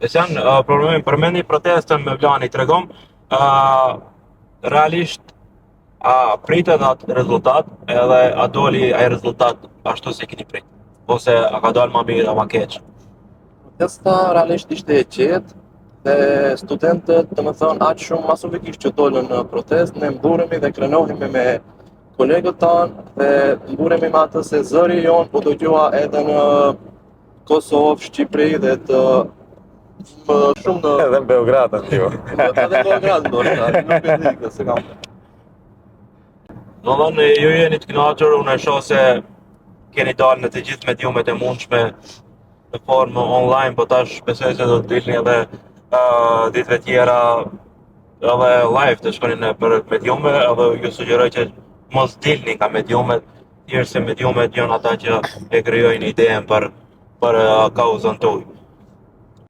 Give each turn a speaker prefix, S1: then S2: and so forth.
S1: Sen problemi përmendi protestën me Vlani tregom, realisht a pritet atë rezultat edhe a doli ai rezultat ashtu si keni prit, ose a ka dalë më mirë a më keq.
S2: Protesta realisht ishte e qetë dhe studentët, domethënë aq shumë masifikisht që dolën në protestë, ne mburemi dhe krenohemi me kolegët tanë dhe mburemi me atë se zëri jonë po dëgjoha edhe në Kosovë, Shqipëri dhe të më shumë në
S3: Edhe në Beograd aty.
S2: edhe në Beograd ndoshta, nuk e di këtë se kam.
S1: Domethënë ju jeni të kënaqur, unë e shoh se keni dalë në të gjithë mediumet e mundshme në formë online, po tash besoj se do të dilni edhe ditëve tjera edhe live të shkoni në për mediume, edhe ju sugjeroj që mos dilni nga mediumet, thjesht se mediumet janë ata që e krijojnë idenë për kauzën tuaj.